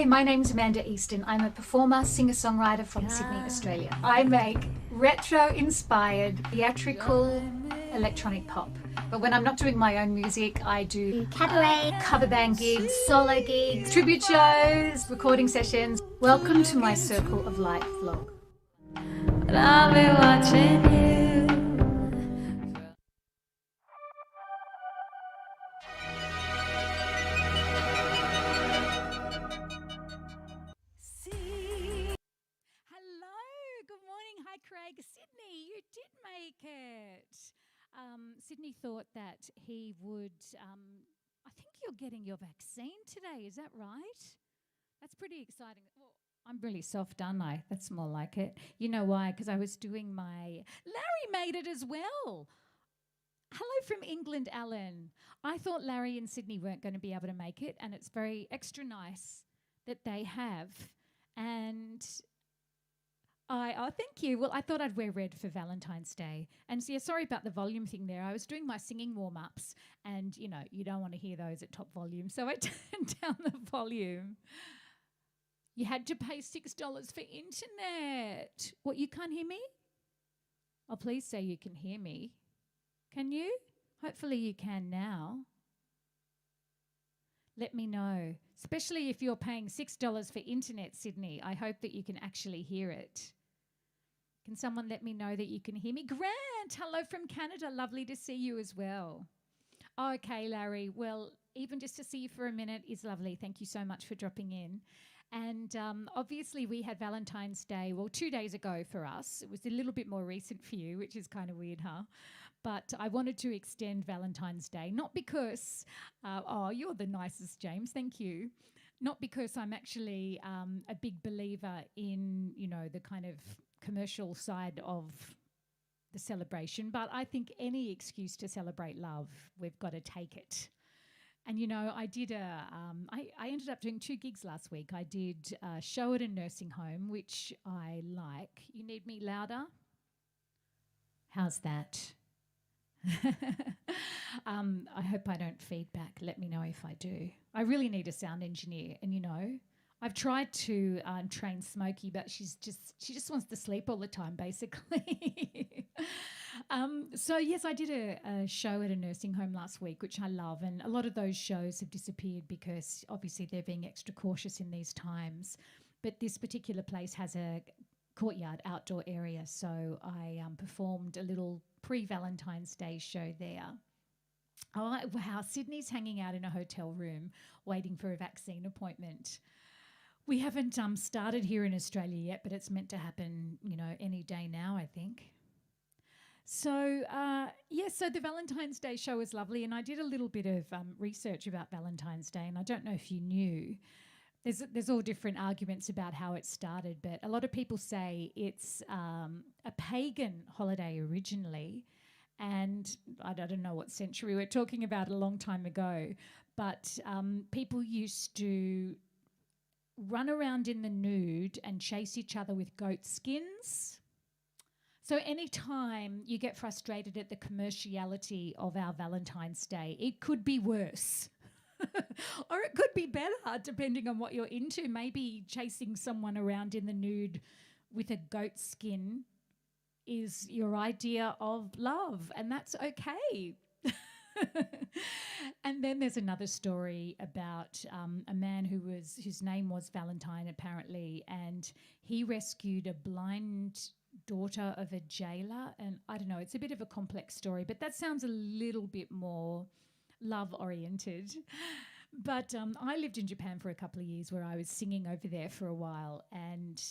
my name's Amanda Easton. I'm a performer, singer-songwriter from Sydney, Australia. I make retro-inspired, theatrical, electronic pop. But when I'm not doing my own music, I do cabaret, cover band gigs, solo gigs, tribute shows, recording sessions. Welcome to my Circle of Light vlog. But I'll be watching you. Hello, good morning. Hi, Craig. Sydney, you did make it. Sydney thought that he would. I think you're getting your vaccine today. Is that right? That's pretty exciting. Oh, I'm really soft, aren't I? That's more like it. You know why? Because I was doing my. Larry made it as well. Hello from England, Alan. I thought Larry and Sydney weren't going to be able to make it, and it's very extra nice that they have. And thank you. Well, I thought I'd wear red for Valentine's Day. And so, yeah, sorry about the volume thing there. I was doing my singing warm-ups and, you know, you don't want to hear those at top volume. So I turned down the volume. You had to pay $6 for internet. What, you can't hear me? Oh, please say you can hear me. Can you? Hopefully you can now. Let me know, especially if you're paying $6 for internet, Sydney. I hope that you can actually hear it. Can someone let me know that you can hear me? Grant, hello from Canada. Lovely to see you as well. Okay, Larry. Well, even just to see you for a minute is lovely. Thank you so much for dropping in. And obviously we had Valentine's Day, well, 2 days ago for us. It was a little bit more recent for you, which is kind of weird, huh? But I wanted to extend Valentine's Day, not because, you're the nicest, James, thank you. Not because I'm actually a big believer in, you know, the kind of commercial side of the celebration, but I think any excuse to celebrate love, we've got to take it. And, you know, I did I ended up doing 2 gigs last week. I did a show at a nursing home, which I like. You need me louder? How's that? I hope I don't feedback. Let me know if I do. I really need a sound engineer. And, you know, I've tried to train Smokey, but she just wants to sleep all the time, basically. So, yes, I did a show at a nursing home last week, which I love. And a lot of those shows have disappeared because obviously they're being extra cautious in these times. But this particular place has a courtyard outdoor area. So I performed a little pre-Valentine's Day show there. Oh, wow. Sydney's hanging out in a hotel room waiting for a vaccine appointment. We haven't started here in Australia yet, but it's meant to happen, you know, any day now, I think. So, so the Valentine's Day show was lovely, and I did a little bit of research about Valentine's Day, and I don't know if you knew. There's all different arguments about how it started, but a lot of people say it's a pagan holiday originally, and I don't know what century we're talking about, a long time ago, but people used to run around in the nude and chase each other with goat skins. So anytime you get frustrated at the commerciality of our Valentine's Day, it could be worse. Or it could be better, depending on what you're into. Maybe chasing someone around in the nude with a goat skin is your idea of love, and that's okay. And then there's another story about a man whose name was Valentine, apparently, and he rescued a blind daughter of a jailer. And I don't know, it's a bit of a complex story, but that sounds a little bit more love-oriented. But I lived in Japan for a couple of years where I was singing over there for a while, and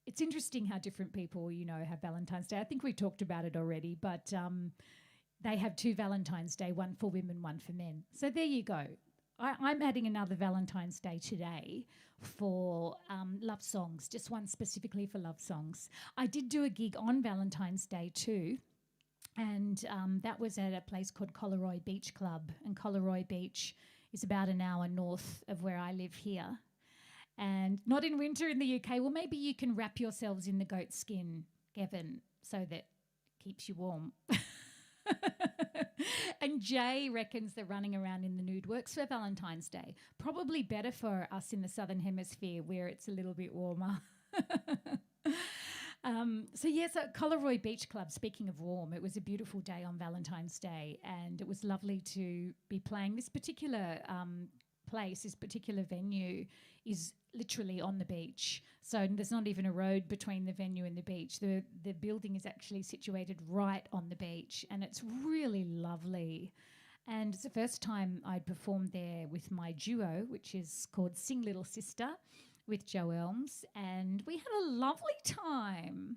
it's interesting how different people, you know, have Valentine's Day. I think we talked about it already, but they have 2 Valentine's Day, one for women, one for men. So there you go. I'm adding another Valentine's Day today for love songs, just one specifically for love songs. I did do a gig on Valentine's Day too, and that was at a place called Collaroy Beach Club, and Collaroy Beach is about an hour north of where I live here. And not in winter in the UK. Well, maybe you can wrap yourselves in the goat skin, Kevin, so that it keeps you warm. And Jay reckons the running around in the nude works for Valentine's Day. Probably better for us in the Southern Hemisphere where it's a little bit warmer. So at Collaroy Beach Club, speaking of warm, it was a beautiful day on Valentine's Day, and it was lovely to be playing this particular place. This particular venue is literally on the beach, so there's not even a road between the venue and the beach. The building is actually situated right on the beach, and it's really lovely. And it's the first time I'd performed there with my duo, which is called Sing Little Sister, with Joe Elms, and we had a lovely time.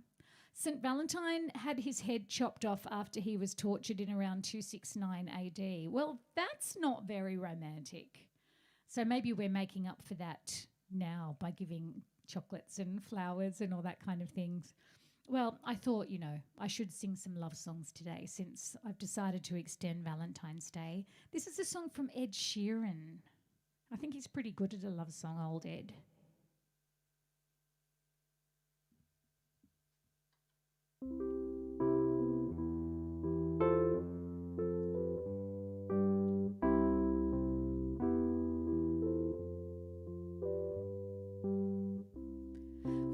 St. Valentine had his head chopped off after he was tortured in around 269 AD. Well, that's not very romantic. So maybe we're making up for that now by giving chocolates and flowers and all that kind of things. Well, I thought, I should sing some love songs today since I've decided to extend Valentine's Day. This is a song from Ed Sheeran. I think he's pretty good at a love song, old Ed.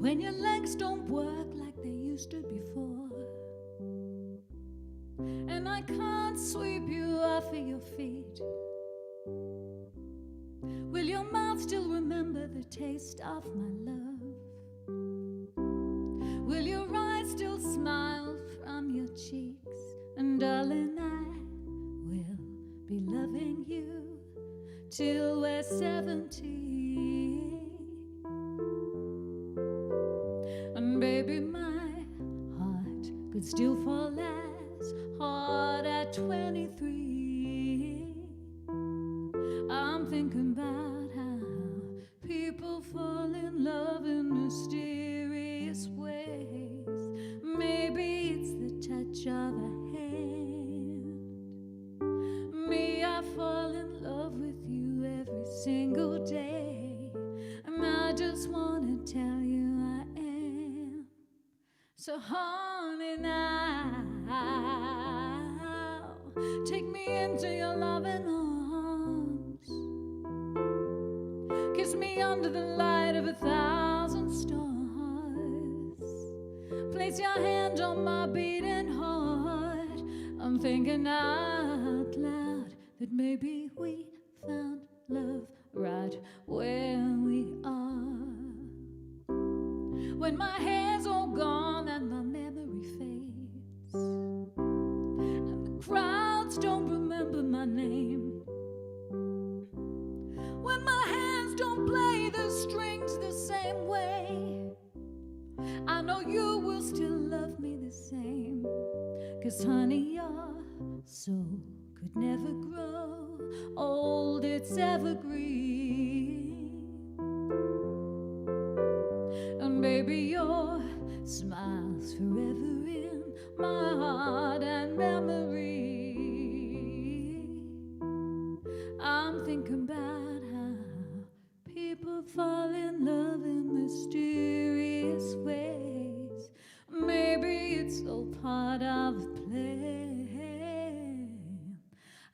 When your legs don't work like they used to before, and I can't sweep you off of your feet, will your mouth still remember the taste of my love? Will your eyes still smile from your cheeks? And darling, I will be loving you till we're 70. And baby, my heart could still fall as hard at 23. I'm thinking about how people fall in love in mysterious ways. Maybe it's the touch of a hand. Me, I fall in love with you every single day, and I just want to tell you I am. So honey, now take me into your loving arms, kiss me under the light of 1,000 stars, place your hand on my beating heart. I'm thinking out loud that maybe we found love right where we are. When my hair's all gone and my memory fades, and the crowds don't remember my name, when my hands don't play the strings the same way, I know you will still love me the same. 'Cause honey, your soul could never grow old, it's evergreen. And baby, your smile's forever in my heart and memory. I'm thinking about how people fall in love in mysterious ways. Maybe it's all part of the plan.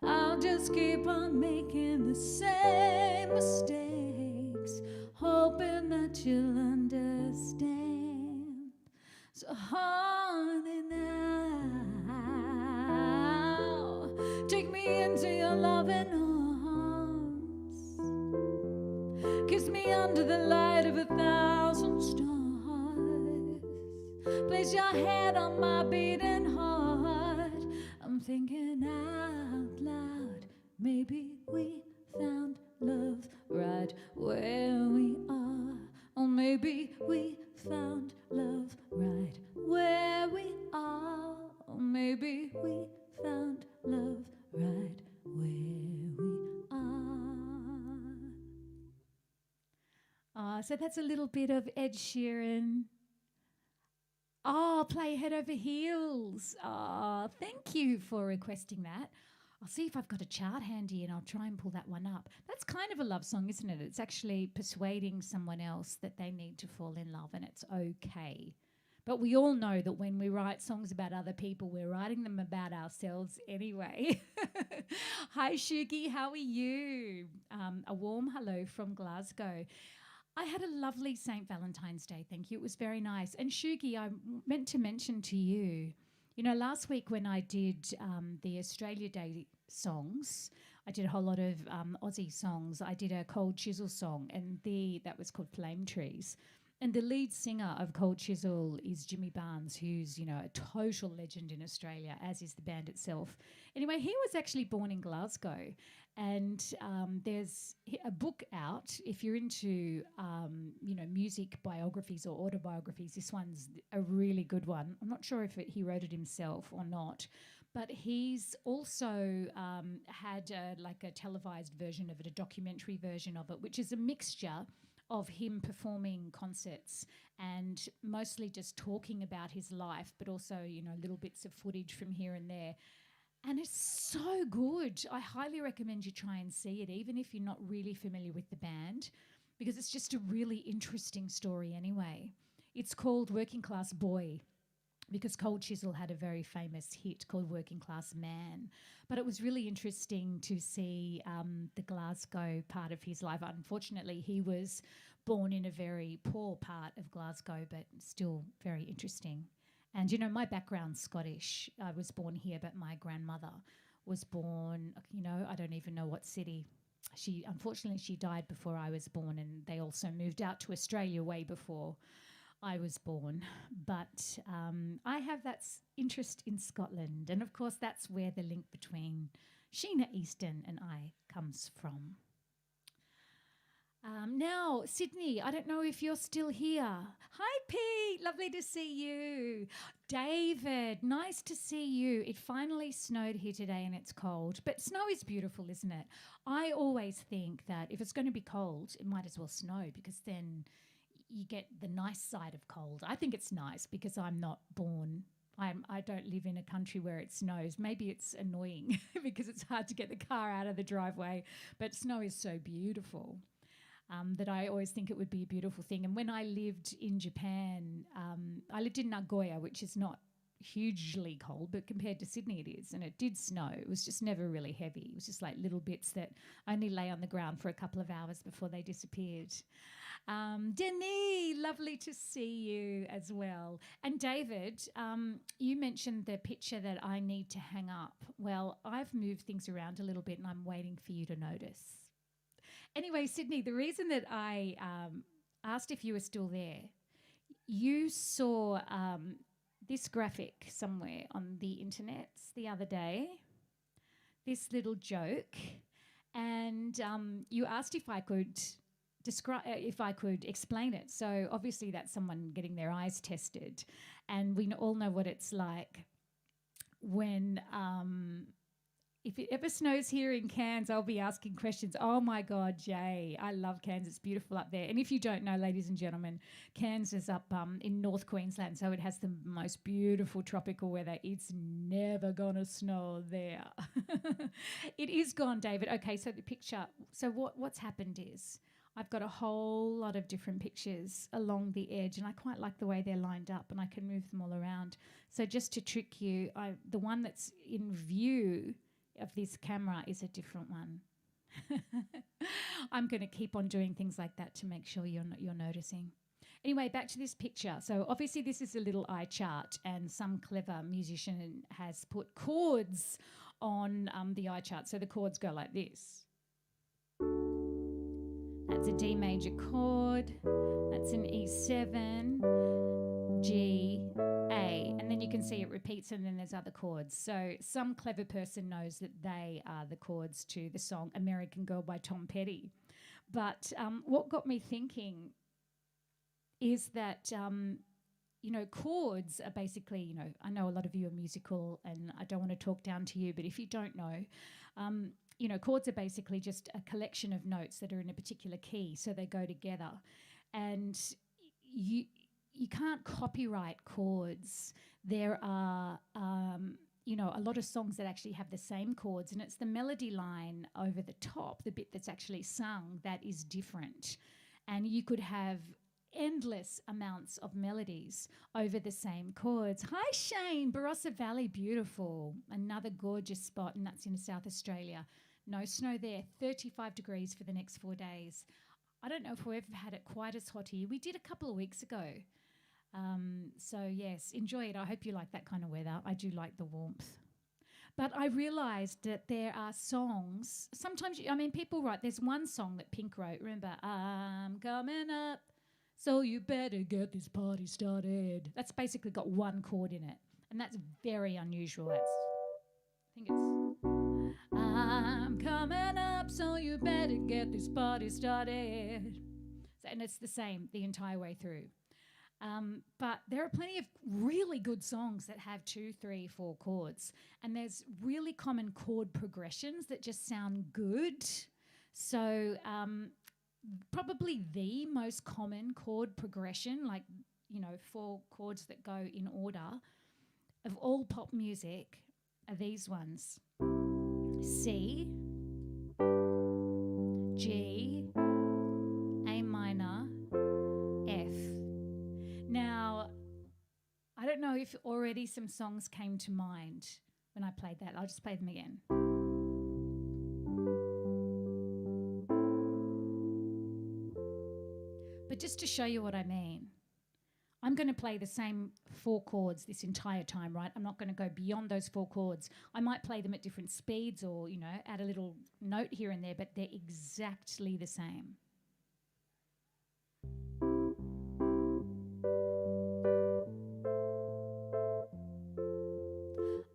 I'll just keep on making the same mistakes, hoping that you'll understand. So honey, now take me into your loving arms, kiss me under the light of 1,000 stars, place your head on my beating heart. I'm thinking out loud, maybe we found love right where we are. Or maybe we found love right where we are. Or maybe we found love right where we are. So that's a little bit of Ed Sheeran. Oh, play Head Over Heels. Oh, thank you for requesting that. I'll see if I've got a chart handy and I'll try and pull that one up. That's kind of a love song, isn't it? It's actually persuading someone else that they need to fall in love and it's okay. But we all know that when we write songs about other people, we're writing them about ourselves anyway. Hi, Shuki, how are you? A warm hello from Glasgow. I had a lovely St. Valentine's Day, thank you. It was very nice. And Shuki, I meant to mention to you, you know, last week when I did the Australia Day songs, I did a whole lot of Aussie songs. I did a Cold Chisel song, and that was called Flame Trees. And the lead singer of Cold Chisel is Jimmy Barnes, who's, you know, a total legend in Australia, as is the band itself. Anyway, he was actually born in Glasgow. And there's a book out. If you're into, you know, music biographies or autobiographies, this one's a really good one. I'm not sure if he wrote it himself or not. But he's also had like a televised version of it, a documentary version of it, which is a mixture of him performing concerts and mostly just talking about his life, but also, you know, little bits of footage from here and there. And it's so good. I highly recommend you try and see it, even if you're not really familiar with the band, because it's just a really interesting story anyway. It's called Working Class Boy, because Cold Chisel had a very famous hit called Working Class Man. But it was really interesting to see the Glasgow part of his life. Unfortunately, he was born in a very poor part of Glasgow, but still very interesting. And, you know, my background's Scottish. I was born here, but my grandmother was born, you know, I don't even know what city. Unfortunately, she died before I was born, and they also moved out to Australia way before I was born. But I have that interest in Scotland. And, of course, that's where the link between Sheena Easton and I comes from. Now, Sydney, I don't know if you're still here. Hi, Pete. Lovely to see you. David, nice to see you. It finally snowed here today and it's cold. But snow is beautiful, isn't it? I always think that if it's going to be cold, it might as well snow, because then you get the nice side of cold. I think it's nice because I'm not born. I don't live in a country where it snows. Maybe it's annoying because it's hard to get the car out of the driveway. But snow is so beautiful. That I always think it would be a beautiful thing. And when I lived in Japan, I lived in Nagoya, which is not hugely cold, but compared to Sydney it is. And it did snow. It was just never really heavy. It was just like little bits that only lay on the ground for a couple of hours before they disappeared. Denis, lovely to see you as well. And David, you mentioned the picture that I need to hang up. Well, I've moved things around a little bit and I'm waiting for you to notice. Anyway, Sydney, the reason that I asked if you were still there, you saw this graphic somewhere on the internet the other day, this little joke, and you asked if I could explain it. So obviously that's someone getting their eyes tested, and we all know what it's like when if it ever snows here in Cairns, I'll be asking questions. Oh, my God, Jay, I love Cairns. It's beautiful up there. And if you don't know, ladies and gentlemen, Cairns is up in North Queensland, so it has the most beautiful tropical weather. It's never going to snow there. It is gone, David. Okay, so the picture. So what's happened is I've got a whole lot of different pictures along the edge, and I quite like the way they're lined up, and I can move them all around. So just to trick you, the one that's in view of this camera is a different one. I'm going to keep on doing things like that to make sure you're noticing. Anyway, back to this picture. So obviously this is a little eye chart, and some clever musician has put chords on the eye chart. So the chords go like this. That's a D major chord. That's an E7, G, A, and then you can see it repeats, and then there's other chords. So some clever person knows that they are the chords to the song American Girl by Tom Petty. But what got me thinking is that, you know, chords are basically, you know, I know a lot of you are musical and I don't want to talk down to you, but if you don't know, you know, chords are basically just a collection of notes that are in a particular key, so they go together. And you can't copyright chords. There are, you know, a lot of songs that actually have the same chords, and it's the melody line over the top, the bit that's actually sung, that is different. And you could have endless amounts of melodies over the same chords. Hi, Shane, Barossa Valley, beautiful. Another gorgeous spot, and that's in South Australia. No snow there, 35 degrees for the next 4 days. I don't know if we've ever had it quite as hot here. We did a couple of weeks ago. So, yes, enjoy it. I hope you like that kind of weather. I do like the warmth. But I realised that there are songs, sometimes, people write, there's one song that Pink wrote, remember, I'm coming up, so you better get this party started. That's basically got one chord in it, and that's very unusual. I think it's, I'm coming up, so you better get this party started. So, and it's the same the entire way through. But there are plenty of really good songs that have 2, 3, 4 chords, and there's really common chord progressions that just sound good. So probably the most common chord progression, 4 chords that go in order of all pop music are these ones: C, G, A minor, F. Now, I don't know if already some songs came to mind when I played that. I'll just play them again. But just to show you what I mean, I'm going to play the same 4 chords this entire time, right? I'm not going to go beyond those 4 chords. I might play them at different speeds or, add a little note here and there, but they're exactly the same.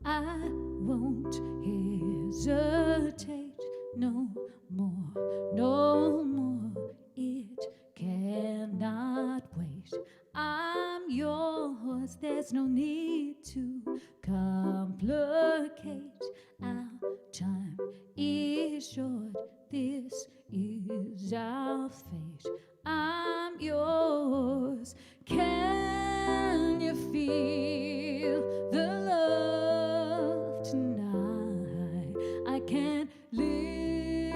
I won't hesitate no more, no more. It cannot wait. I'm yours, there's no need to complicate. Our time is short, this is our fate. I'm yours. Can you feel the love tonight? I can't live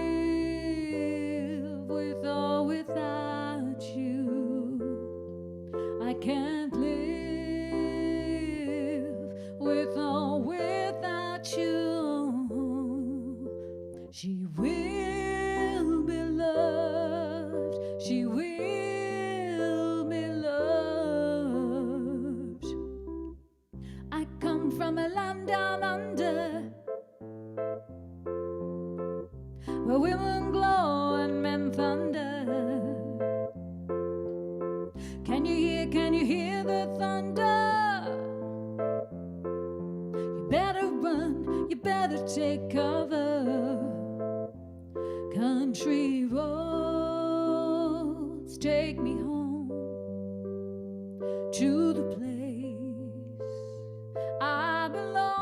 with or without you. I can't live with or without you. She will be loved. She will be loved. I come from a land down under, where women glow and men thunder. Can you hear the thunder? You better run, you better take cover. Country roads take me home to the place I belong.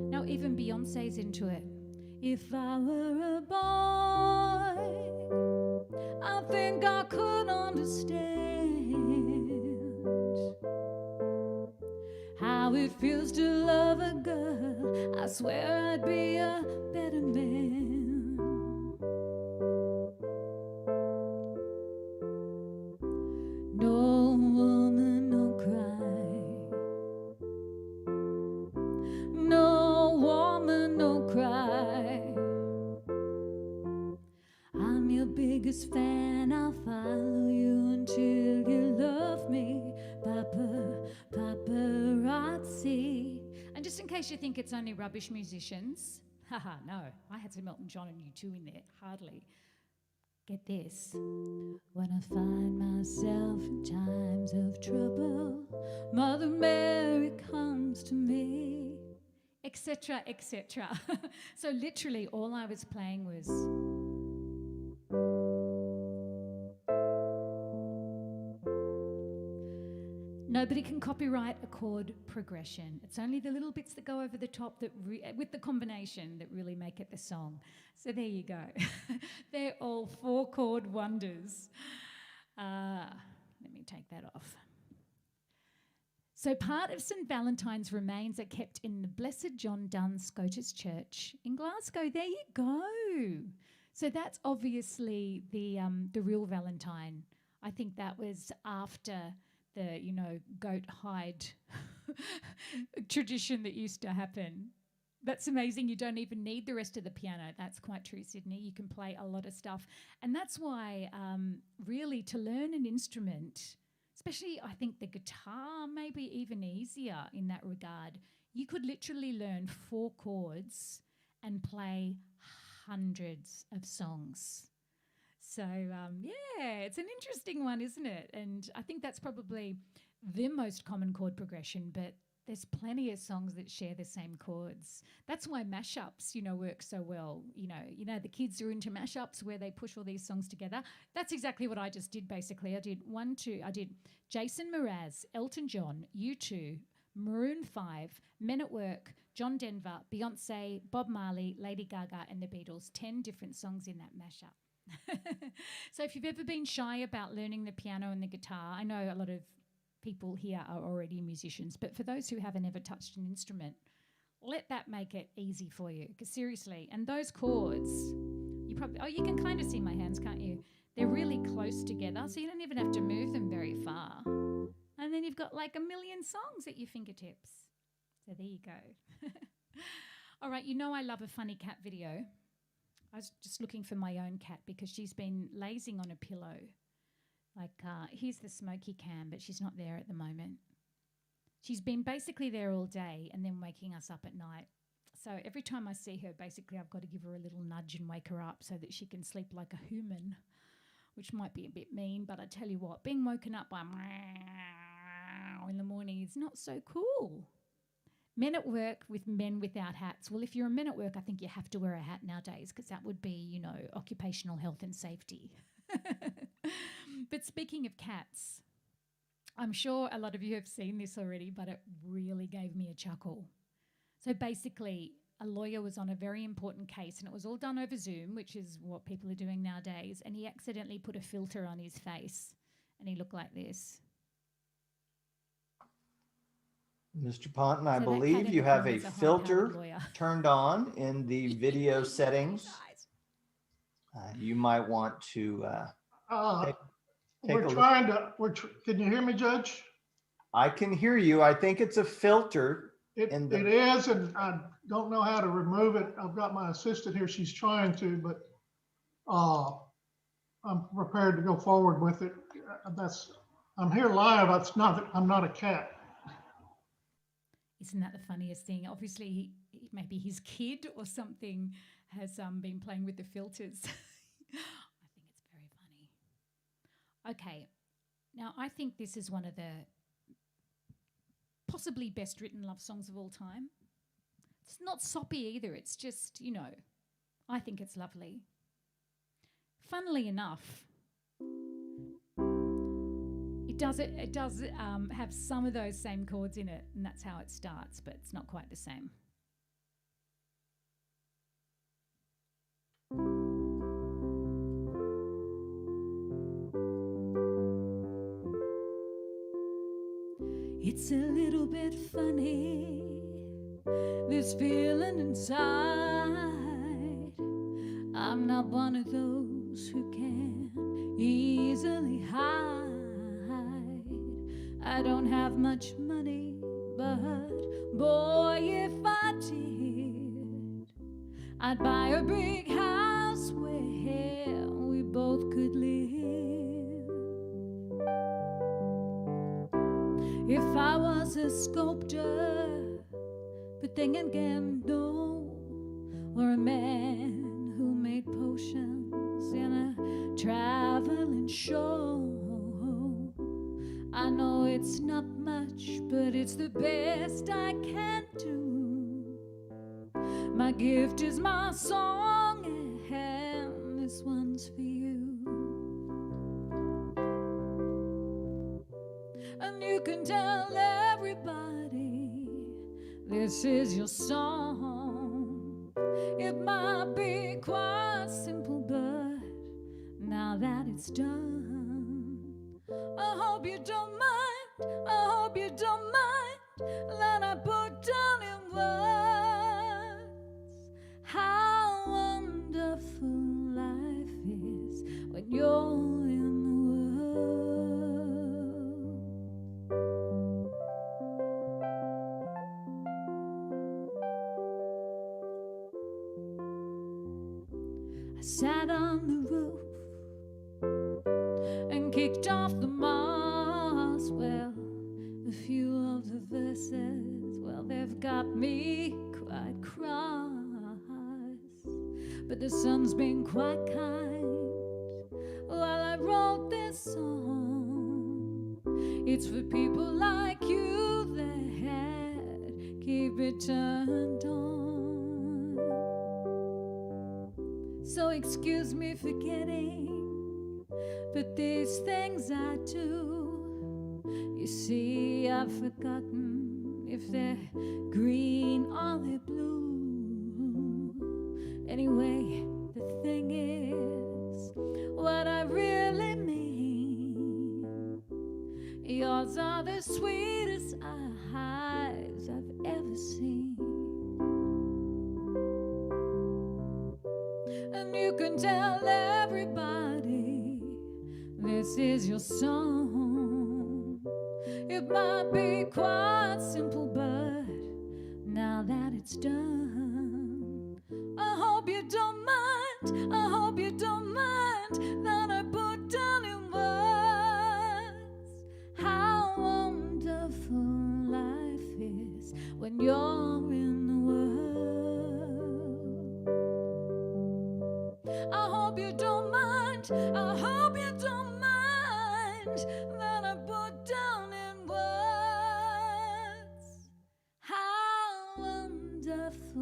Now even Beyonce's into it. If I were a boy, I think I could understand how it feels to love a girl. I swear I'd be a better man. No woman, no cry. No woman, no cry. I'm your biggest fan, I'll follow you until you love me. Paparazzi. And just in case you think it's only rubbish musicians, haha, no, I had some Elton John and U2 in there, hardly. Get this. When I find myself in times of trouble, Mother Mary comes to me, etc., etc. So literally all I was playing was nobody can copyright a chord progression. It's only the little bits that go over the top that with the combination that really make it the song. So there you go. They're all 4 chord wonders. Let me take that off. So part of St Valentine's remains are kept in the Blessed John Donne Scotus Church in Glasgow. There you go. So that's obviously the Real Valentine I think that was after the, goat hide tradition that used to happen. That's amazing. You don't even need the rest of the piano. That's quite true, Sydney. You can play a lot of stuff. And that's why, really, to learn an instrument, especially I think the guitar, maybe even easier in that regard, you could literally learn 4 chords and play hundreds of songs. So, it's an interesting one, isn't it? And I think that's probably the most common chord progression, but there's plenty of songs that share the same chords. That's why mashups, work so well. The kids are into mashups where they push all these songs together. That's exactly what I just did, basically. I did Jason Mraz, Elton John, U2, Maroon 5, Men at Work, John Denver, Beyonce, Bob Marley, Lady Gaga, and the Beatles. 10 different songs in that mashup. So if you've ever been shy about learning the piano and the guitar, I know a lot of people here are already musicians, but for those who haven't ever touched an instrument, let that make it easy for you. Because seriously, and those chords, you can kind of see my hands, can't you? They're really close together, so you don't even have to move them very far. And then you've got like a million songs at your fingertips. So there you go. All right, I love a funny cat video. I was just looking for my own cat because she's been lazing on a pillow. Here's the smoky cam, but she's not there at the moment. She's been basically there all day and then waking us up at night. So every time I see her, basically I've got to give her a little nudge and wake her up so that she can sleep like a human, which might be a bit mean, but I tell you what, being woken up by in the morning is not so cool. Men at work with men without hats. Well, if you're a men at work, I think you have to wear a hat nowadays because that would be, occupational health and safety. But speaking of cats, I'm sure a lot of you have seen this already, but it really gave me a chuckle. So basically, a lawyer was on a very important case and it was all done over Zoom, which is what people are doing nowadays, and he accidentally put a filter on his face and he looked like this. Mr. Ponton, I So that believe cat you in the have corner a is a high-powered filter lawyer. turned on in the video settings. You might want to take we're a trying look. to, can you hear me, Judge? I can hear you. I think it's a filter. It is, and I don't know how to remove it. I've got my assistant here. She's trying to, but I'm prepared to go forward with it. I'm here live. I'm not a cat. Isn't that the funniest thing? Obviously, maybe his kid or something has been playing with the filters. I think it's very funny. Okay, now I think this is one of the possibly best written love songs of all time. It's not soppy either. It's just, I think it's lovely. Funnily enough, it does have some of those same chords in it, and that's how it starts, but it's not quite the same. It's a little bit funny, this feeling inside. I'm not one of those who can easily hide. I don't have much money, but boy, if I did, I'd buy a big house where we both could live. If I was a sculptor, but then again, no, or a man who made potions in a traveling show. I know it's not much, but it's the best I can do. My gift is my song, and this one's for you. And you can tell everybody this is your song. It might be quite simple, but now that it's done, I hope you don't mind, I hope you don't mind that I put down in words how wonderful life is when you're in the world. sat on the roof and kicked off the moss. Well, a few of the verses, well, they've got me quite cross. But the sun's been quite kind while I wrote this song. It's for people like you that keep it turned on. So excuse me for forgetting, but these things I do, you see, I've forgotten if they're green or they're blue. Anyway, the thing is, what I really mean, yours are the sweetest eyes I've ever seen. And you can tell everybody this is your song. It might be quite simple, but now that it's done, I hope you don't mind, I hope you don't mind that I put down in words how wonderful life is when you're in the world. I hope you don't mind, I hope you don't mind that I put down in words how wonderful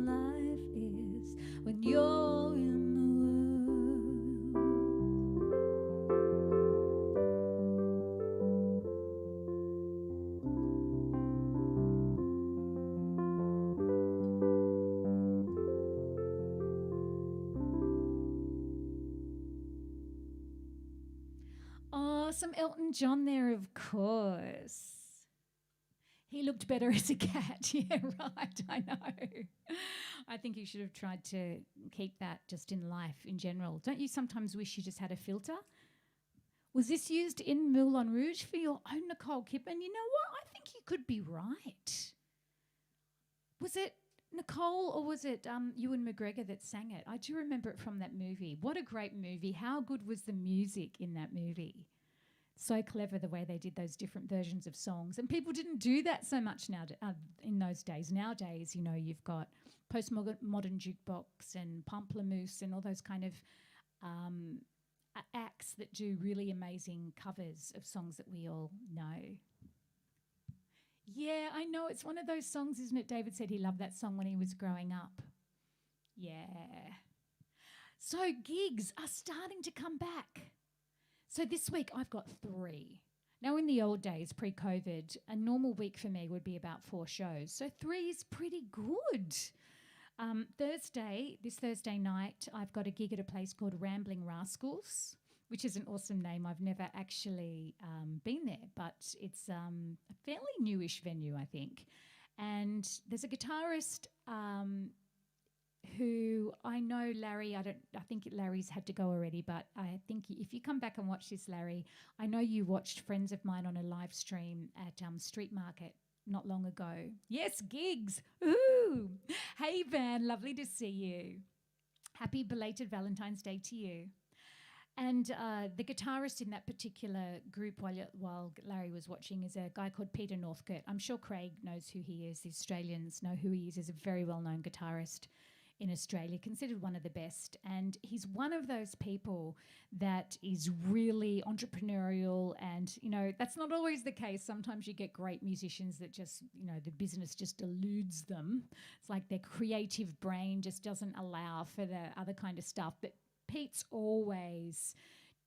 life is when you're in the Oh, some Elton John there, of course. He looked better as a cat. Yeah, right, I know. I think you should have tried to keep that just in life in general. Don't you sometimes wish you just had a filter? Was this used in Moulin Rouge for your own Nicole Kidman? You know what? I think you could be right. Was it Nicole or was it Ewan McGregor that sang it? I do remember it from that movie. What a great movie. How good was the music in that movie? So clever the way they did those different versions of songs. And people didn't do that so much now in those days. Nowadays, you know, you've got postmodern jukebox and pamplemousse and all those kind of acts that do really amazing covers of songs that we all know. Yeah, I know. It's one of those songs, isn't it? David said he loved that song when he was growing up. Yeah. So gigs are starting to come back. So this week I've got 3. Now in the old days, pre-COVID, a normal week for me would be about 4 shows. So 3 is pretty good. This Thursday night, I've got a gig at a place called Rambling Rascals, which is an awesome name. I've never actually been there, but it's a fairly newish venue, I think. And there's a guitarist who I know, Larry, I think Larry's had to go already, but I think if you come back and watch this, Larry, I know you watched friends of mine on a live stream at Street Market not long ago. Yes, gigs. Ooh. Hey, Van, lovely to see you. Happy belated Valentine's Day to you. And the guitarist in that particular group while Larry was watching is a guy called Peter Northcote. I'm sure Craig knows who he is. The Australians know who he is. He's a very well-known guitarist in Australia, considered one of the best. And he's one of those people that is really entrepreneurial and, you know, that's not always the case. Sometimes you get great musicians that just, you know, the business just eludes them. It's like their creative brain just doesn't allow for the other kind of stuff. But Pete's always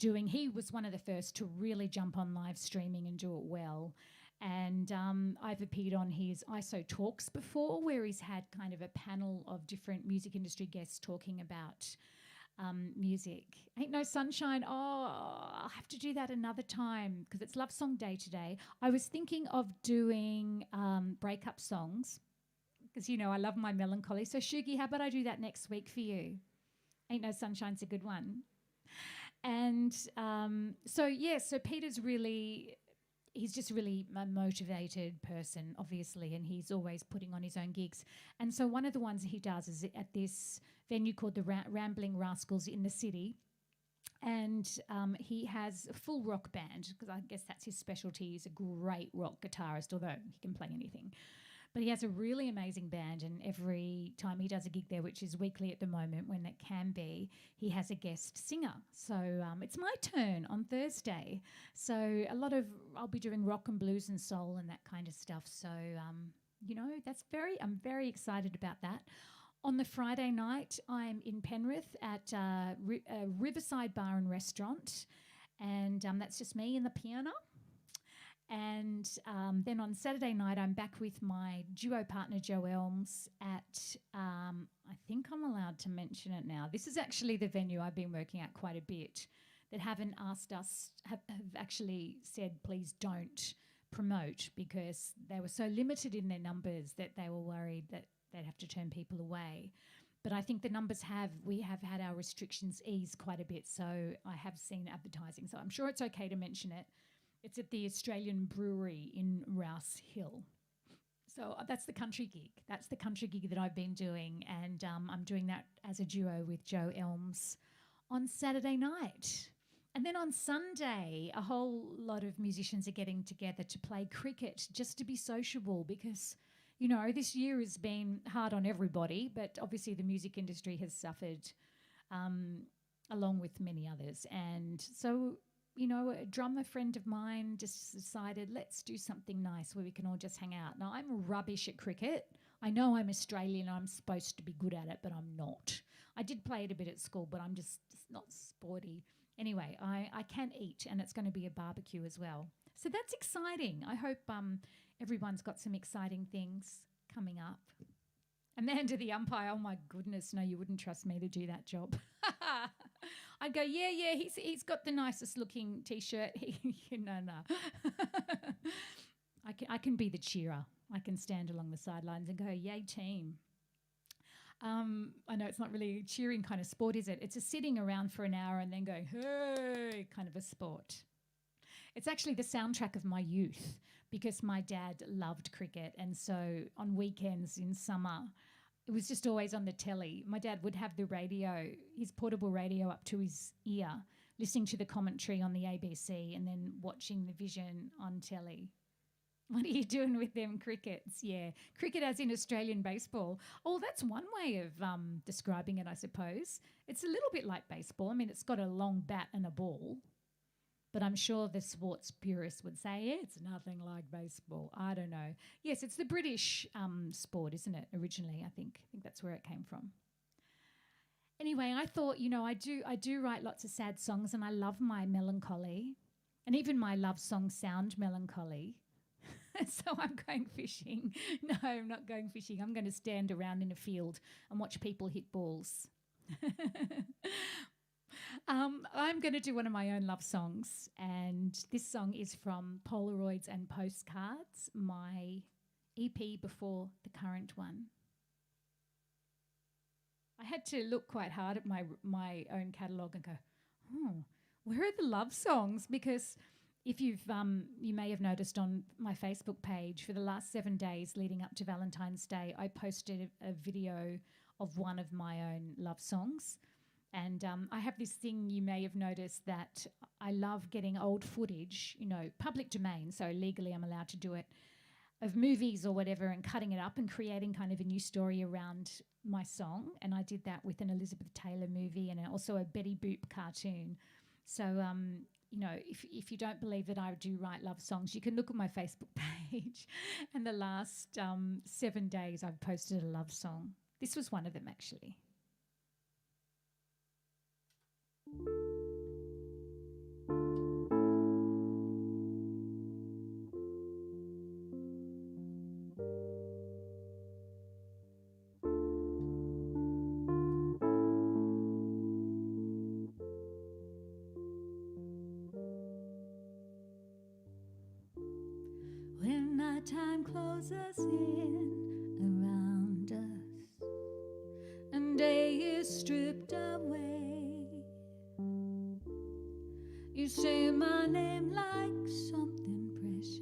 he was one of the first to really jump on live streaming and do it well. And I've appeared on his ISO Talks before, where he's had kind of a panel of different music industry guests talking about music. Ain't No Sunshine. Oh, I'll have to do that another time because it's Love Song Day today. I was thinking of doing breakup songs because, you know, I love my melancholy. So, Shugi, how about I do that next week for you? Ain't No Sunshine's a good one. And so Peter's really... he's just really a motivated person, obviously, and he's always putting on his own gigs. And so one of the ones he does is at this venue called the Rambling Rascals in the city. And he has a full rock band, because I guess that's his specialty. He's a great rock guitarist, although he can play anything. But he has a really amazing band, and every time he does a gig there, which is weekly at the moment when it can be, he has a guest singer. So it's my turn on Thursday. So I'll be doing rock and blues and soul and that kind of stuff. So, I'm very excited about that. On the Friday night, I'm in Penrith at a Riverside Bar and Restaurant, and that's just me and the piano. And then on Saturday night, I'm back with my duo partner, Joe Elms, at, I think I'm allowed to mention it now. This is actually the venue I've been working at quite a bit that haven't asked us, have actually said, please don't promote, because they were so limited in their numbers that they were worried that they'd have to turn people away. But I think the numbers we have had our restrictions eased quite a bit, so I have seen advertising. So I'm sure it's okay to mention it. It's at the Australian Brewery in Rouse Hill. So that's the country gig. That's the country gig that I've been doing, and I'm doing that as a duo with Joe Elms on Saturday night. And then on Sunday, a whole lot of musicians are getting together to play cricket just to be sociable, because, this year has been hard on everybody, but obviously the music industry has suffered along with many others. And so a drummer friend of mine just decided, let's do something nice where we can all just hang out. Now, I'm rubbish at cricket. I know I'm Australian and I'm supposed to be good at it, but I'm not. I did play it a bit at school, but I'm just not sporty. Anyway, I can eat, and it's going to be a barbecue as well. So that's exciting. I hope everyone's got some exciting things coming up. Amanda the umpire, oh my goodness, no, you wouldn't trust me to do that job. I'd go, yeah, he's got the nicest looking T-shirt. No. I can be the cheerer. I can stand along the sidelines and go, yay team. I know it's not really a cheering kind of sport, is it? It's a sitting around for an hour and then going, hey, kind of a sport. It's actually the soundtrack of my youth, because my dad loved cricket, and so on weekends in summer, it was just always on the telly. My dad would have the radio, his portable radio, up to his ear, listening to the commentary on the ABC and then watching the Vision on telly. What are you doing with them crickets? Yeah, cricket as in Australian baseball. Oh, that's one way of describing it, I suppose. It's a little bit like baseball. I mean, it's got a long bat and a ball. But I'm sure the sports purists would say it's nothing like baseball. I don't know. Yes, it's the British sport, isn't it, originally, I think that's where it came from. Anyway, I thought, I do write lots of sad songs, and I love my melancholy, and even my love songs sound melancholy. So I'm going fishing. No, I'm not going fishing. I'm going to stand around in a field and watch people hit balls. I'm going to do one of my own love songs, and this song is from Polaroids and Postcards, my EP before the current one. I had to look quite hard at my own catalogue and go, where are the love songs? Because if you may have noticed on my Facebook page, for the last 7 days leading up to Valentine's Day, I posted a video of one of my own love songs. And I have this thing, you may have noticed, that I love getting old footage, public domain, so legally I'm allowed to do it, of movies or whatever, and cutting it up and creating kind of a new story around my song. And I did that with an Elizabeth Taylor movie and also a Betty Boop cartoon. So, if you don't believe that I do write love songs, you can look at my Facebook page. And the last 7 days I've posted a love song. This was one of them, actually. When nighttime closes in around us and day is stripped away, you say my name like something precious,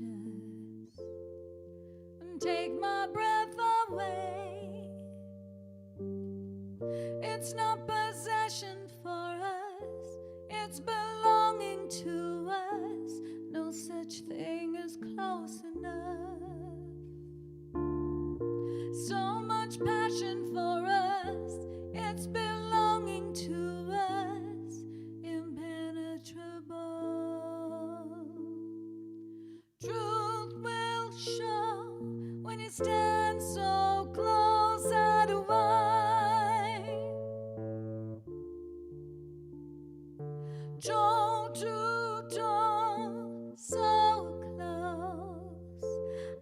toe to toe, so close,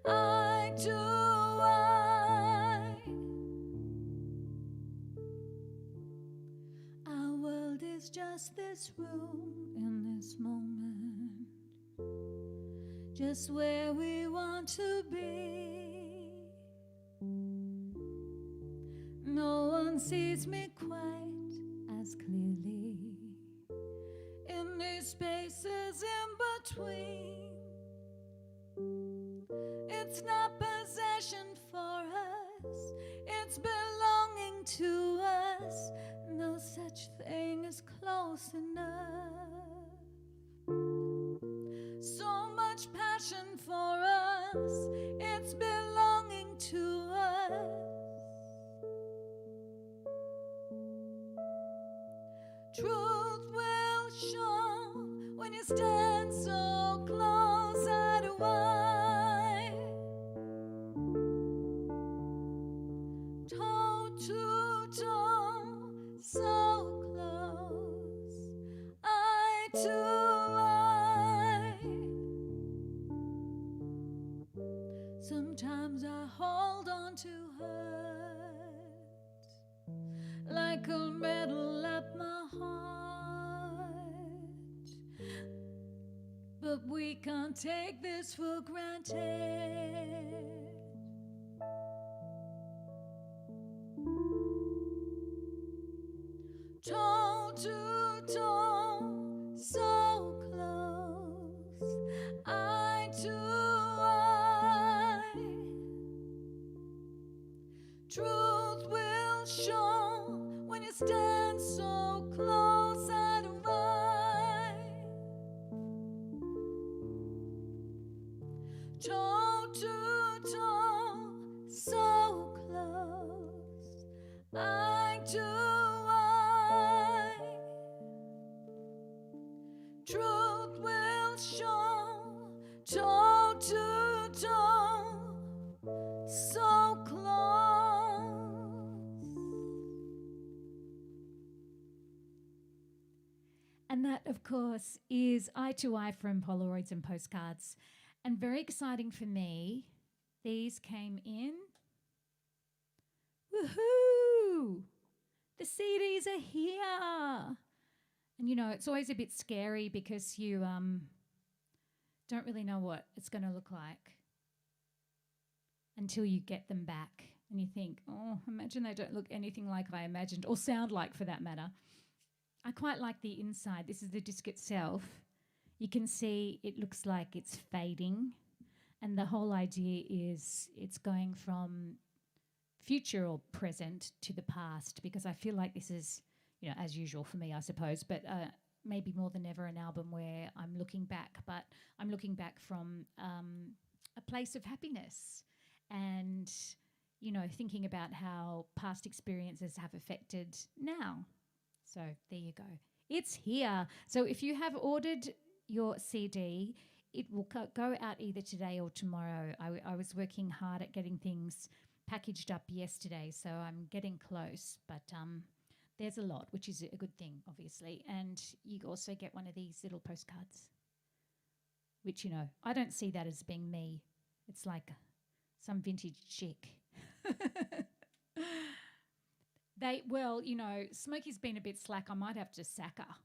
eye to eye. Our world is just this room in this moment, just where we want to be. No one sees me quite as clearly in these spaces in between. It's not possession for us, it's belonging to us. No such thing as close enough. So much passion for us, it's belonging to us. Truth will show when you stand so close, eye to eye. Toe to toe, so close, eye to eye. Sometimes I hold on to hurt like a metal at my heart, but we can't take this for granted. Toe to toe, so close, eye to eye. Truth will show when you stand so close, eye to eye. Toe to toe, so close, eye to eye. Truth will show, toe to toe, so close. And that, of course, is Eye to Eye from Polaroids and Postcards. And very exciting for me, these came in. Woohoo! The CDs are here. And, you know, it's always a bit scary because you don't really know what it's going to look like until you get them back. And you think, oh, imagine they don't look anything like I imagined, or sound like for that matter. I quite like the inside. This is the disc itself. You can see it looks like it's fading. And the whole idea is it's going from future or present to the past, because I feel like this is, you know, as usual for me, I suppose, but maybe more than ever an album where I'm looking back, but I'm looking back from a place of happiness and, you know, thinking about how past experiences have affected now. So there you go. It's here. So if you have ordered your CD, it will go out either today or tomorrow. I was working hard at getting things packaged up yesterday, so I'm getting close, but there's a lot, which is a good thing, obviously. And you also get one of these little postcards, which, you know, I don't see that as being me. It's like some vintage chick. Well, you know, Smokey's been a bit slack. I might have to sack her.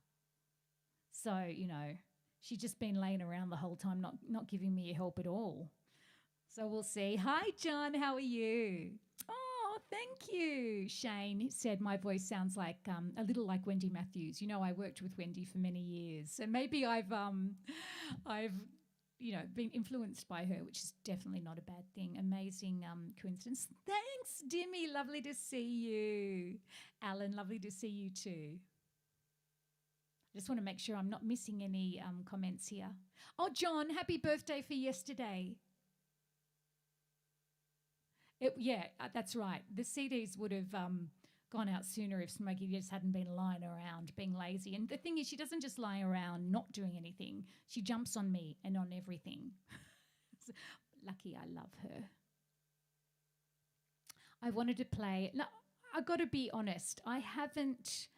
So, you know, she's just been laying around the whole time, not giving me help at all. So we'll see. Hi, John. How are you? Oh, thank you. Shane said my voice sounds like a little like Wendy Matthews. You know, I worked with Wendy for many years, so maybe I've you know, been influenced by her, which is definitely not a bad thing. Amazing coincidence. Thanks, Dimmy. Lovely to see you. Alan, lovely to see you too. I just want to make sure I'm not missing any comments here. Oh, John, happy birthday for yesterday. That's right. The CDs would have gone out sooner if Smokey just hadn't been lying around being lazy. And the thing is, she doesn't just lie around not doing anything. She jumps on me and on everything. Lucky I love her. I wanted to play. Now, I've got to be honest. I haven't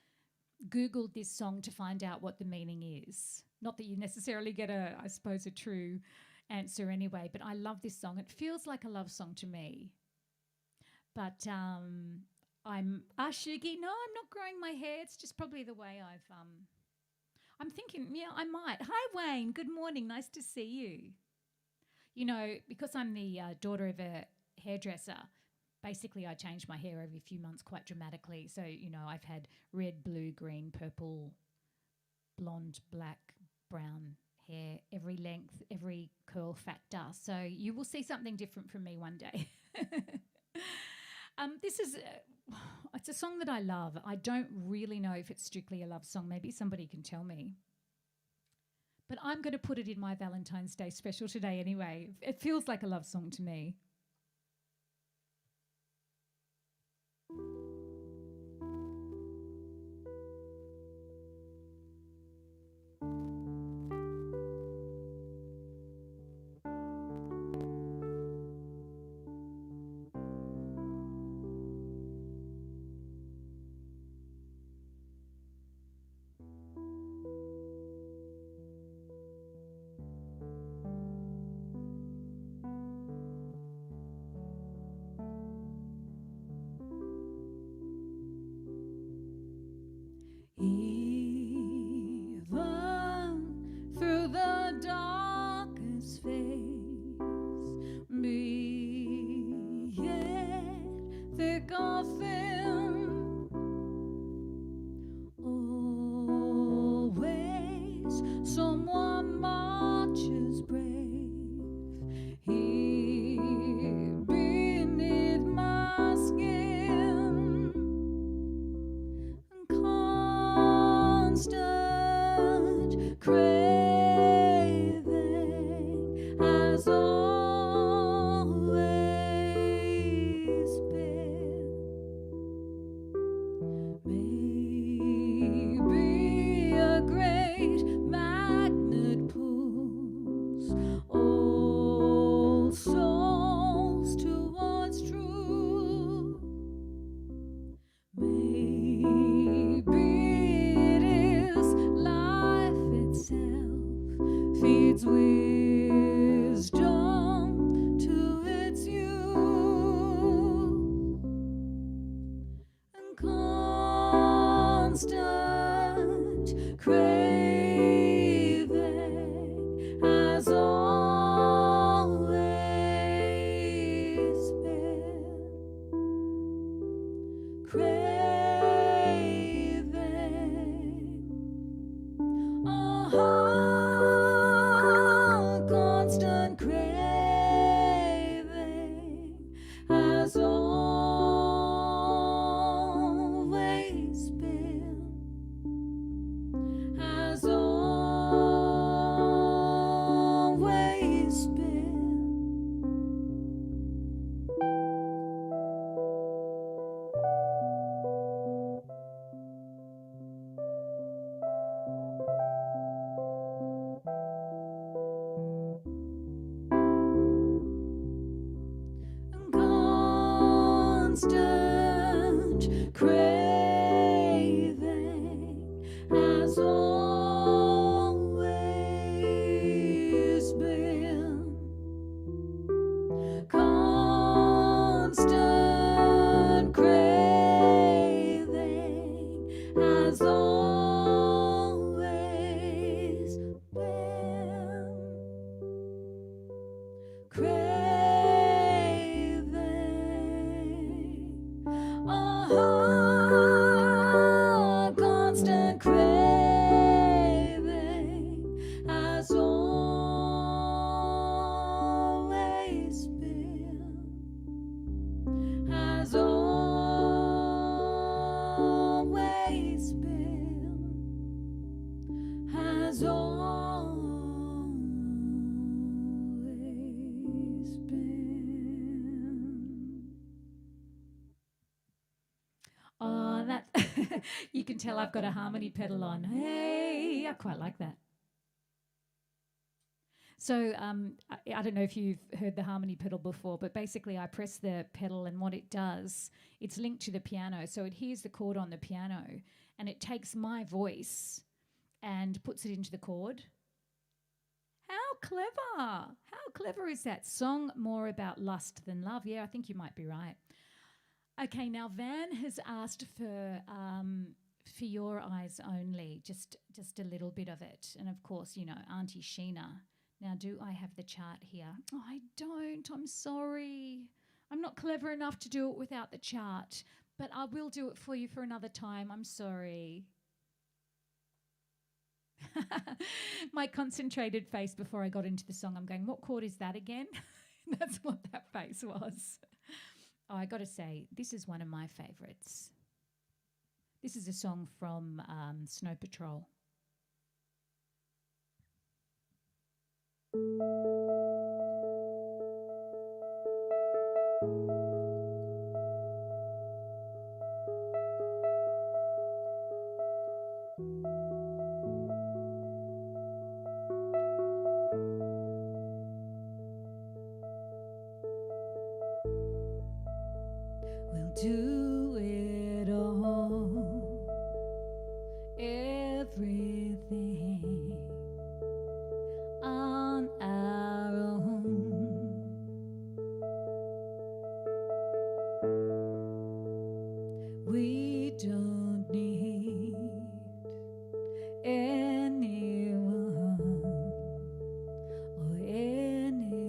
Googled this song to find out what the meaning is. Not that you necessarily get a true answer anyway, but I love this song. It feels like a love song to me. But I'm Shugi. No, I'm not growing my hair. It's just probably the way I'm thinking, yeah, I might. Hi, Wayne. Good morning. Nice to see you. You know, because I'm the daughter of a hairdresser, basically I change my hair every few months quite dramatically. So, you know, I've had red, blue, green, purple, blonde, black, brown hair, every length, every curl factor. So you will see something different from me one day. This is, it's a song that I love. I don't really know if it's strictly a love song. Maybe somebody can tell me. But I'm going to put it in my Valentine's Day special today anyway. It feels like a love song to me. Even through the darkest phase, be it thick or thin, always someone marches brave here beneath my skin. Constant craving has always been. Maybe a great magnet pulls all souls towards truth. Maybe it is life itself feeds wisdom to its youth, and constant craving has always been. Constant craving has always been, has always been. Constant craving has always been. Constant craving has always been. Constant craving has always been, has always been, has always been. Oh, that you can tell I've got a harmony pedal on. Hey, I quite like that. So I don't know if you've heard the harmony pedal before, but basically I press the pedal and what it does, it's linked to the piano. So it hears the chord on the piano and it takes my voice and puts it into the chord. How clever. How clever is that? Song more about lust than love. Yeah, I think you might be right. Okay, now Van has asked for Your Eyes Only, just a little bit of it. And of course, you know, Auntie Sheena. Now, do I have the chart here? Oh, I don't. I'm sorry. I'm not clever enough to do it without the chart, but I will do it for you for another time. I'm sorry. My concentrated face before I got into the song, I'm going, what chord is that again? That's what that face was. Oh, I got to say, this is one of my favourites. This is a song from Snow Patrol. We'll do it all, everything on our own. We don't need anyone or anything.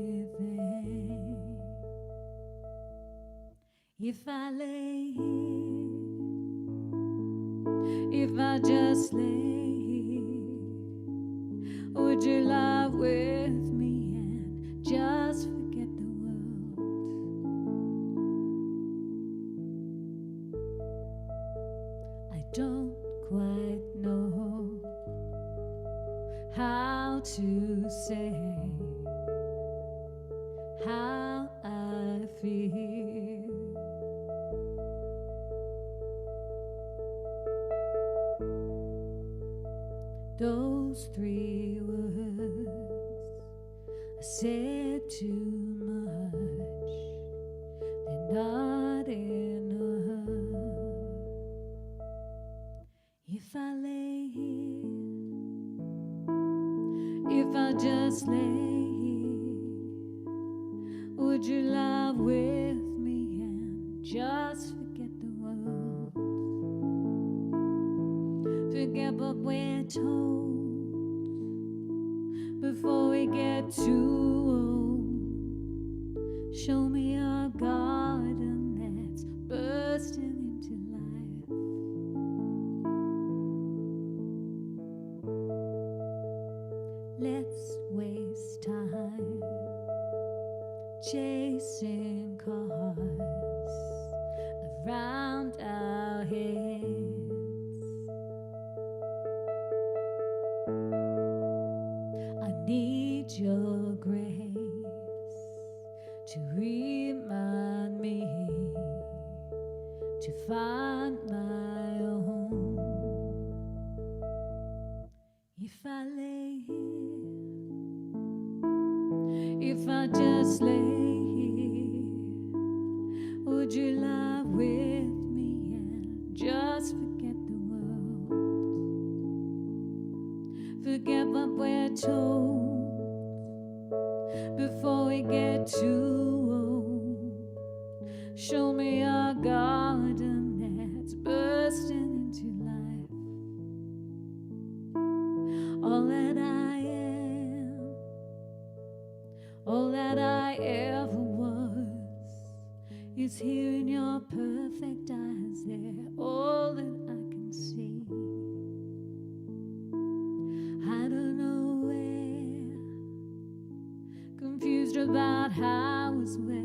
If I lay here, if I just lay here, would you lie with me and just forget the world? I don't quite know how to say how I feel. Those 3 words I said too much, they're not enough. If I lay here, if I just lay here, would you lie with me and just forget the world? Forget what we're told before we get too old. Show me a garden that's bursting into life. Let's waste time chasing cars around our heads. I need your grace to remind me to find my own. If I lay here, if I just lay here, would you lie with me and just forget the world? Forget what we're told before we get too old. Show me a garden that's bursting into life. All that I am, all that I ever was, is here in your perfect eyes. They're all that I can see. I don't know where, confused about how as well.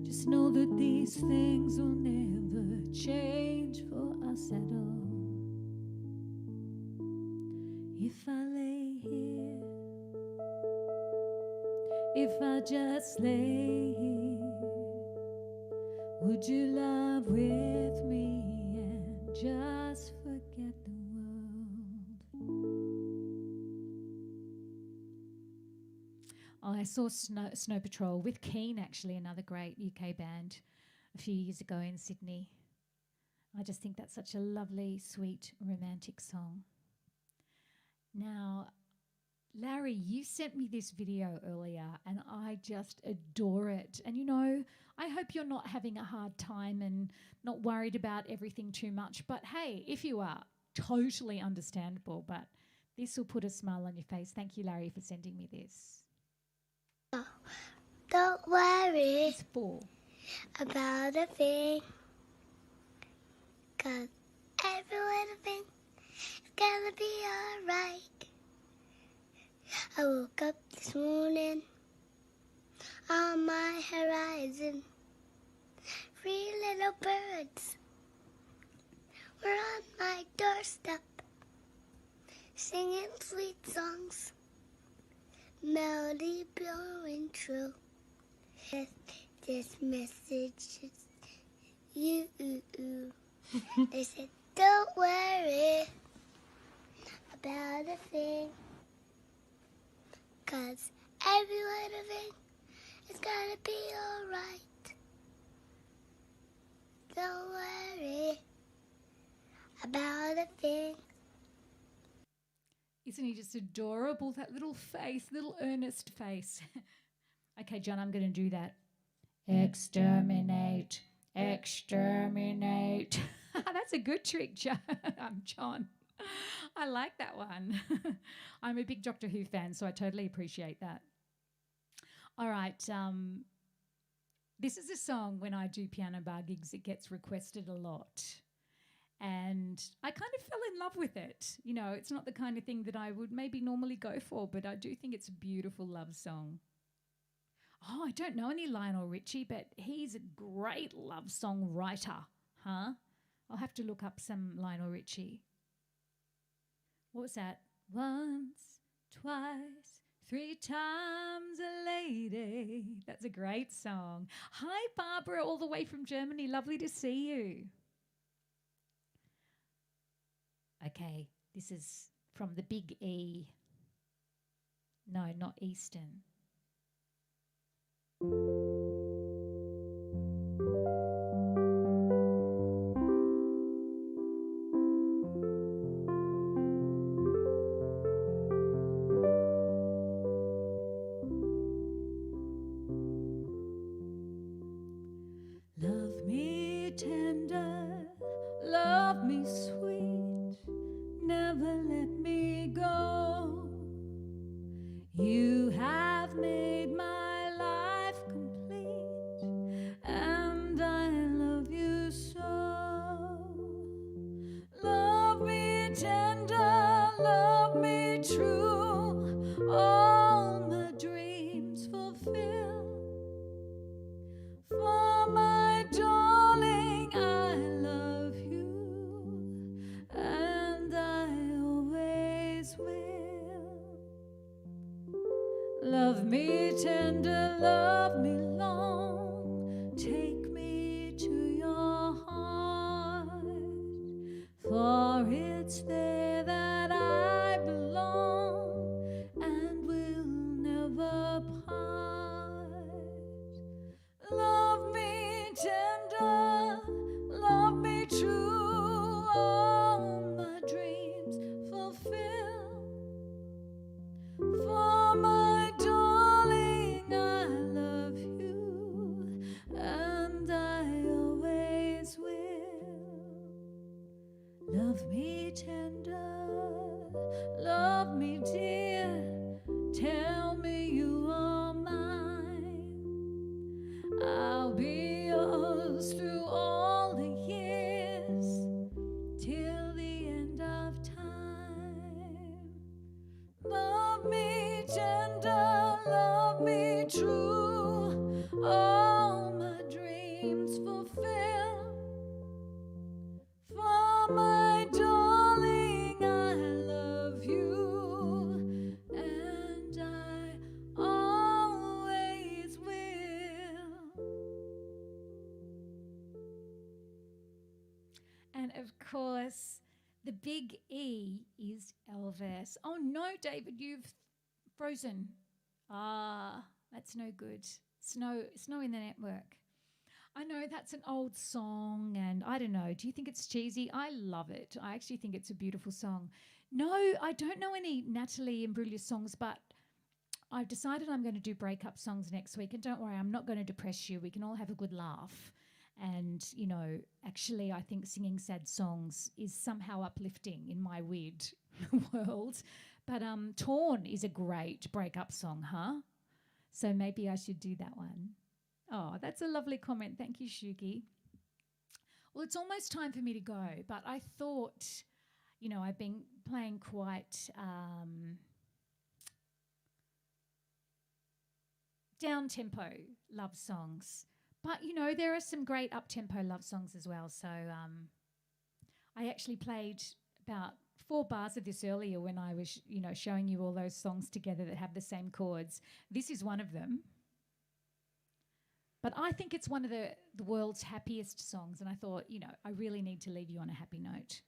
Just know that these things will never change for us at all. If I lay here, if I just lay here, would you love with me and just forget the world? Oh, I saw Snow Patrol with Keen, actually, another great UK band, a few years ago in Sydney. I just think that's such a lovely, sweet, romantic song. Now, Larry, you sent me this video earlier and I just adore it. And, you know, I hope you're not having a hard time and not worried about everything too much. But, hey, if you are, totally understandable. But this will put a smile on your face. Thank you, Larry, for sending me this. Don't worry It's 4. about a thing, 'cause every little thing is gonna be alright. I woke up this morning on my horizon. 3 little birds were on my doorstep, singing sweet songs, melody pure and true. This message is you. They said, don't worry about a thing, 'cause every little thing is gonna be alright. Don't worry about a thing. Isn't he just adorable? That little face, little earnest face. Okay, John, I'm going to do that. Exterminate, exterminate. That's a good trick, John. John. I like that one. I'm a big Doctor Who fan, so I totally appreciate that. All right. This is a song when I do piano bar gigs, it gets requested a lot. And I kind of fell in love with it. You know, it's not the kind of thing that I would maybe normally go for, but I do think it's a beautiful love song. Oh, I don't know any Lionel Richie, but he's a great love song writer, huh? I'll have to look up some Lionel Richie. What was that? Once, twice, 3 times a lady. That's a great song. Hi, Barbara, all the way from Germany. Lovely to see you. Okay, this is from the big E. No, not Easton. Love me tender, love me sweet, never let me go. You have made my life complete, and I love you so. Love me tender, love me true, all my dreams fulfill. For my darling, I love you, and I always will. Love me tender, love me long, take me to your heart, for it's there that I belong and will never part. Love me tender, love me true, all my dreams fulfill. For my darling, I love you, and I always will. Love me tender, love me dear, tell me you are mine. I'll be yours through all the years, till the end of time. Love me tender, love me true, all my dreams fulfill. For my darling, I love you, and I always will. And of course, the big E is Elvis. Oh no, David, you've frozen. Ah, that's no good. Snow in the network. I know that's an old song, and I don't know. Do you think it's cheesy? I love it. I actually think it's a beautiful song. No, I don't know any Natalie Imbruglia songs, but I've decided I'm going to do breakup songs next week. And don't worry, I'm not going to depress you. We can all have a good laugh. And, you know, actually, I think singing sad songs is somehow uplifting in my weird world. But Torn is a great breakup song, huh? So maybe I should do that one. Oh, that's a lovely comment. Thank you, Shuki. Well, it's almost time for me to go, but I thought, you know, I've been playing quite down-tempo love songs. But, you know, there are some great up-tempo love songs as well. So I actually played about 4 bars of this earlier when I was, you know, showing you all those songs together that have the same chords. This is one of them. But I think it's one of the world's happiest songs, and I thought, you know, I really need to leave you on a happy note.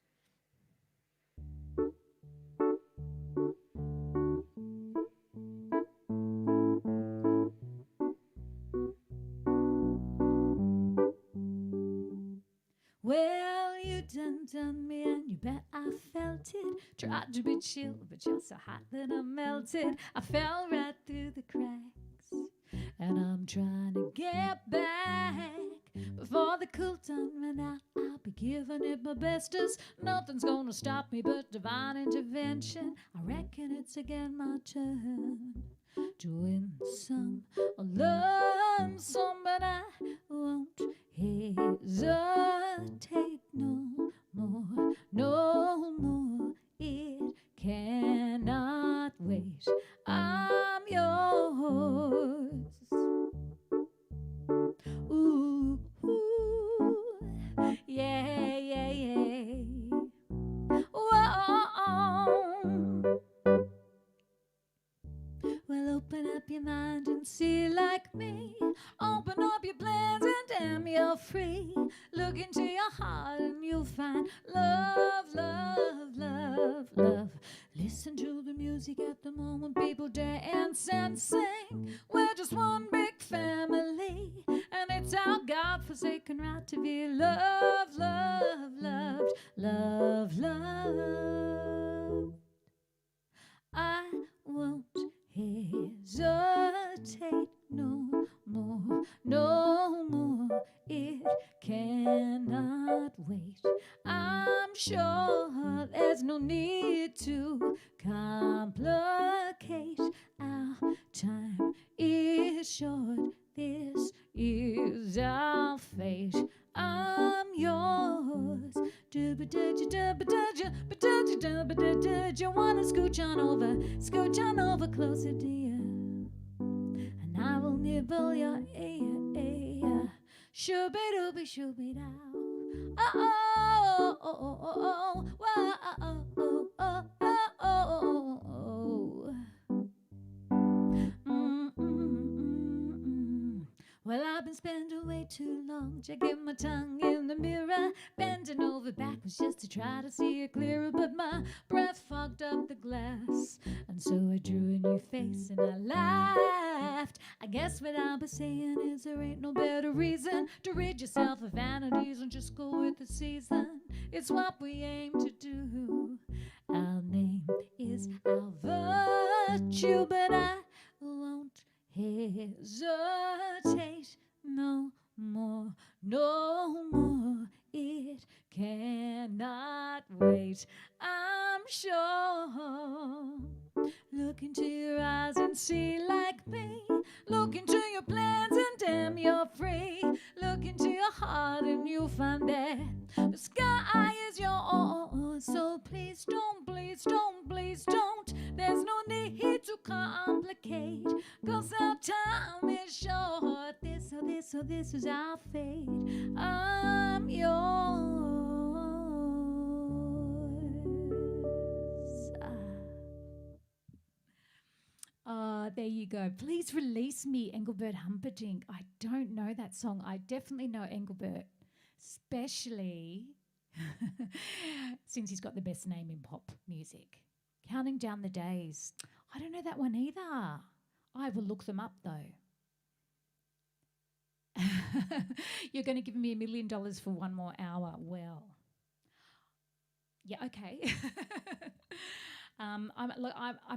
Well, you done me, and you bet I felt it. Tried to be chill, but you're so hot that I melted. I fell right through the cracks, and I'm trying to get back. Before the cool done run out, I'll be giving it my bestest. Nothing's gonna stop me but divine intervention. I reckon it's again my turn to win some or learn some, but I won't hesitate no more, no more. It cannot wait. I'm yours. Ooh, ooh, yeah, yeah, yeah. Whoa. Well, open up your mind and see like me. Open up your plans and damn, you're free. Look into your heart and you'll find love, love, love, love. Listen to the music at the moment, people dance and sing. We're just one big family, and it's our God-forsaken right to be loved, loved, loved, loved, loved. I won't hesitate no more, no more. It cannot wait. I'm sure there's no need to complicate. Our time is short. This is our fate. I'm yours. You wanna scooch on over closer, dear, and I will nibble your ear. Shooby-dooby, shooby-dow. Oh, oh, oh, oh, oh, oh, oh, oh, oh, oh, Well, I've been spending way too long checking my tongue in the mirror, bending over backwards just to try to see it clearer, but my breath fogged up the glass, and so I drew a new face and I laughed. I guess what I'll be saying is there ain't no better reason to rid yourself of vanities and just go with the season. It's what we aim to do. Our name is our virtue, but I won't hesitate no more, no more. It cannot wait, I'm sure. Look into your eyes and see like me. Look into your plans and damn, you're free. Look into your heart and you'll find that the sky is yours. So please don't, please don't, please don't. There's no need to complicate, 'cause our time is short. This is our fate. I'm yours. There you go. Please release me, Engelbert Humperdinck. I don't know that song. I definitely know Engelbert, especially since he's got the best name in pop music. Counting Down the Days. I don't know that one either. I will look them up though. You're going to give me $1 million for 1 more hour. Well, yeah, okay. I'm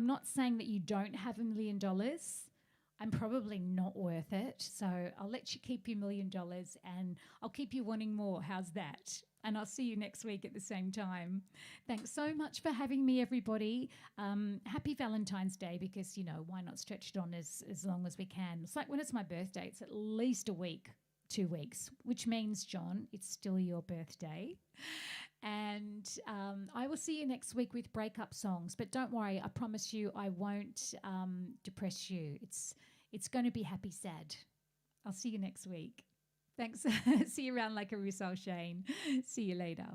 not saying that you don't have $1 million. I'm probably not worth it. So I'll let you keep your $1 million and I'll keep you wanting more. How's that? And I'll see you next week at the same time. Thanks so much for having me, everybody. Happy Valentine's Day, because, you know, why not stretch it on as long as we can? It's like when it's my birthday, it's at least a week, 2 weeks, which means, John, it's still your birthday. And I will see you next week with breakup songs. But don't worry, I promise you I won't depress you. It's going to be happy, sad. I'll see you next week. Thanks. See you around like a Russell Shane. See you later.